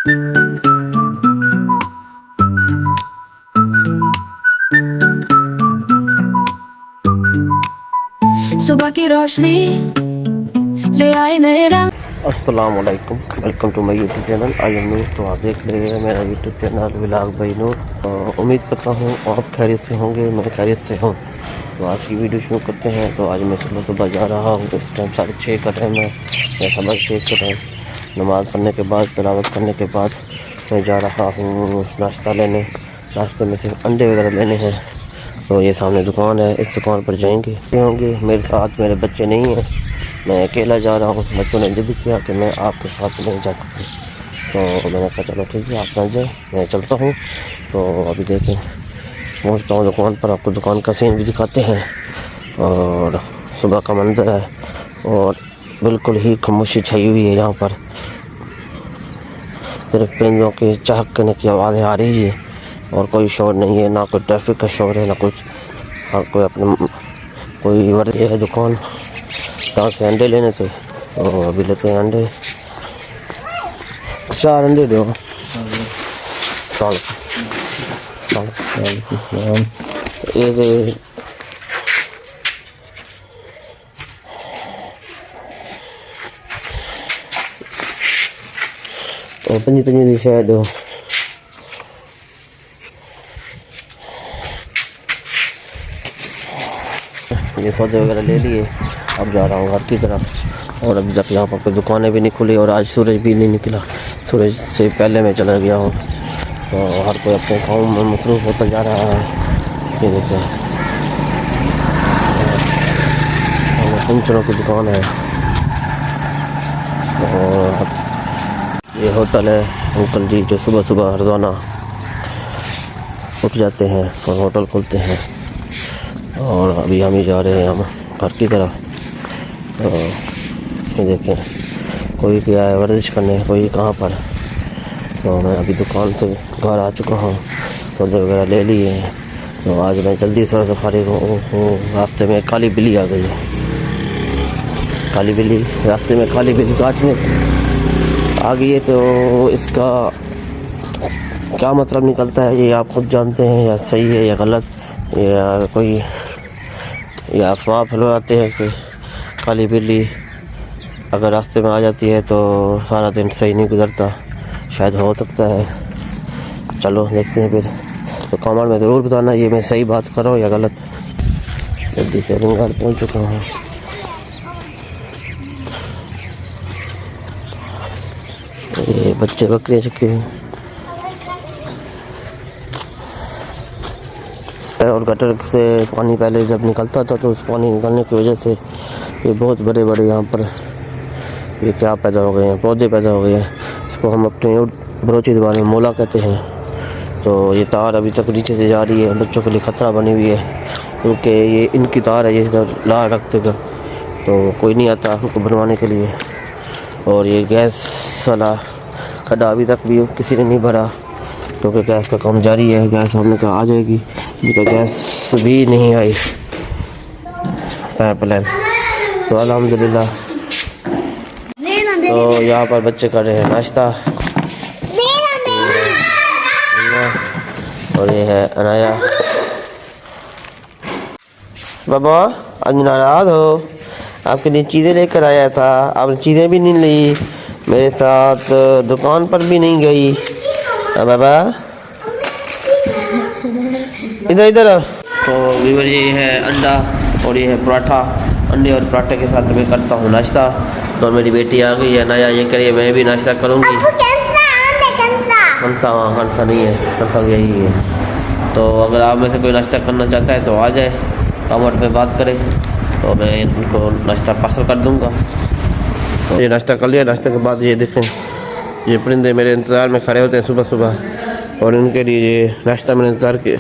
सुबह की रोशनी ले आए नए रंग। अस्सलाम वालेकुम, welcome to my YouTube channel I am Noor. तो आप देख रहे हैं मेरा YouTube channel vlog by Noor. उम्मीद करता हूँ आप खैरियत से होंगे, मैं खैरियत से हूँ। तो आज की वीडियो शुरू करते हैं। तो आज मैं सुबह सुबह जा रहा हूँ, इस टाइम 6:30 का टाइम है या 6:15 का टाइम। नमाज़ पढ़ने के बाद, तिलावत करने के बाद मैं जा रहा हूँ नाश्ता लेने। नाश्ते में सिर्फ अंडे वगैरह लेने हैं। तो ये सामने दुकान है, इस दुकान पर जाएंगे होंगे। मेरे साथ मेरे बच्चे नहीं हैं, मैं अकेला जा रहा हूँ। बच्चों ने जिद किया कि मैं आपके साथ नहीं जा सकती, तो मैंने कहा चलो ठीक है, आप ना जाए, मैं चलता हूँ। तो अभी देखें, पहुँचता हूँ दुकान पर, आपको दुकान का सीन भी दिखाते हैं। और सुबह का मंजर है और बिल्कुल ही खामोशी छाई हुई है यहाँ पर। सिर्फ परिंदों के चहकने की आवाज़ें आ रही है और कोई शोर नहीं है, ना कोई ट्रैफिक का शोर है, ना कुछ। हर कोई अपने कोई वर्द है। दुकान जहाँ से अंडे लेने थे, तो अभी लेते हैं अंडे। 4 अंडे दो। एक पंजी दी शायद दो। ये सौदे वगैरह ले लिए, अब जा रहा हूँ घर की तरफ। और अभी तक यहाँ पर कोई दुकानें भी नहीं खुली और आज सूरज भी नहीं निकला। सूरज से पहले मैं चला गया हूँ। तो हर कोई अपने काम में मसरूफ़ होता जा रहा है। ये देखिए, फंक्शनों की दुकान है और ये होटल है। अंकल जी जो सुबह सुबह रोज़ाना उठ जाते हैं और होटल खोलते हैं। और अभी हम ही जा रहे हैं हम घर की तरफ। तो ये देखें, कोई गया है वर्जिश करने, कोई कहाँ पर। तो मैं अभी दुकान से घर आ चुका हूँ, सौदे वगैरह ले लिए हैं। तो आज मैं जल्दी थोड़ा सा फारिग हूँ। रास्ते में काली बिल्ली आ गई है। काली बिल्ली रास्ते में काली बिल्ली काटने आ गई है। तो इसका क्या मतलब निकलता है ये आप खुद जानते हैं, या सही है या गलत, या कोई या अफवाह फैलाते हैं कि काली बिल्ली अगर रास्ते में आ जाती है तो सारा दिन सही नहीं गुजरता। शायद हो सकता है, चलो देखते हैं फिर। तो कमेंट में ज़रूर बताना ये मैं सही बात कर रहा हूँ या गलत। जल्दी से घर पहुँच चुका हूँ। ये बच्चे बकरियाँ चुके हैं और गटर से पानी पहले जब निकलता था, तो उस पानी निकलने की वजह से ये बहुत बड़े बड़े यहाँ पर ये क्या पैदा हो गए हैं, पौधे पैदा हो गए हैं। इसको हम अपने बलोची ज़बान में मोला कहते हैं। तो ये तार अभी तक नीचे से जा रही है, बच्चों के लिए ख़तरा बनी हुई है, क्योंकि ये इनकी तार है, ये इधर ला रखते का तो कोई नहीं आता उनको बनवाने के लिए। और ये गैस वाला खड्डा अभी तक भी किसी ने नहीं भरा, क्योंकि गैस का काम जारी है। गैस हमने कहा आ जाएगी, तो गैस भी नहीं आई पाइपलाइन। तो अल्हम्दुलिल्लाह। तो यहाँ पर बच्चे कर रहे हैं नाश्ता। और ये है अनाया। बाबा आज नाराज हो, आपके लिए चीज़ें लेकर आया था, आपने चीज़ें भी नहीं ली, मेरे साथ दुकान पर भी नहीं गई। बाबा इधर इधर। तो व्यूअर ये है अंडा और ये है पराठा। अंडे और पराठे के साथ मैं करता हूँ नाश्ता। तो मेरी बेटी आ गई है नया, ये करिए मैं भी नाश्ता करूँगी। कंसा नहीं है, कंसा यही है। तो अगर आप में से कोई नाश्ता करना चाहता है तो आ जाए, कमेंट में बात करें, तो मैं इनको नाश्ता पार्सल कर दूँगा। तो ये नाश्ता कर लिया। नाश्ते के बाद ये देखें, ये परिंदे मेरे इंतज़ार में खड़े होते हैं सुबह सुबह, और इनके लिए ये नाश्ता मैंने इंतज़ार किया,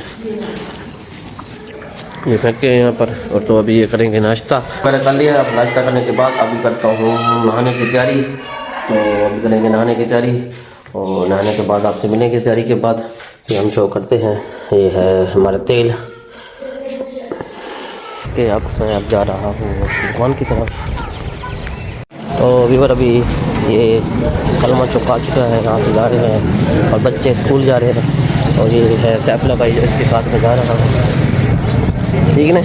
ये फेंके हैं यहाँ पर। और तो अभी ये करेंगे नाश्ता। मैंने कर लिया। अब नाश्ता करने के बाद अभी करता हूँ नहाने की तैयारी। तो अभी करेंगे नहाने की तैयारी, और नहाने के बाद आपसे मिलने की तैयारी के बाद फिर हम शो करते हैं। ये है हमारा तेल के। अब मैं अब जा रहा हूँ दुकान की तरफ। तो व्यूअर अभी ये कलमा चौक आ चुका है, यहाँ से जा रहे हैं और बच्चे स्कूल जा रहे हैं और ये है सैफला भाई जो इसके साथ में जा रहा है, ठीक है ना।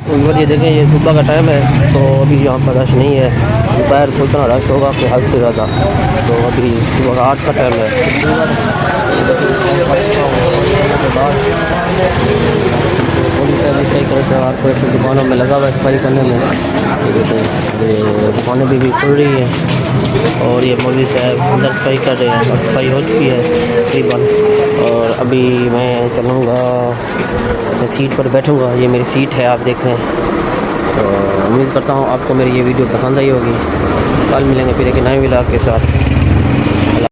व्यूअर ये देखें ये सुबह का टाइम है तो अभी यहाँ पर रश नहीं है, दोपहर को इतना रश होगा कि हद से ज़्यादा। तो अभी सुबह का 8 का टाइम है। सही करते हैं आपको दुकानों में लगा हुआ है सफाई करने में, ये दुकानें भी खुल रही हैं और ये मौलवी साहब अंदर सफाई कर रहे हैं और सफाई हो चुकी है तकरीबन। और अभी मैं चलूँगा, मैं सीट पर बैठूँगा, ये मेरी सीट है आप देख रहे हैं। तो उम्मीद करता हूँ आपको मेरी ये वीडियो पसंद आई होगी। कल मिलेंगे फिर एक नए व्लॉग के साथ।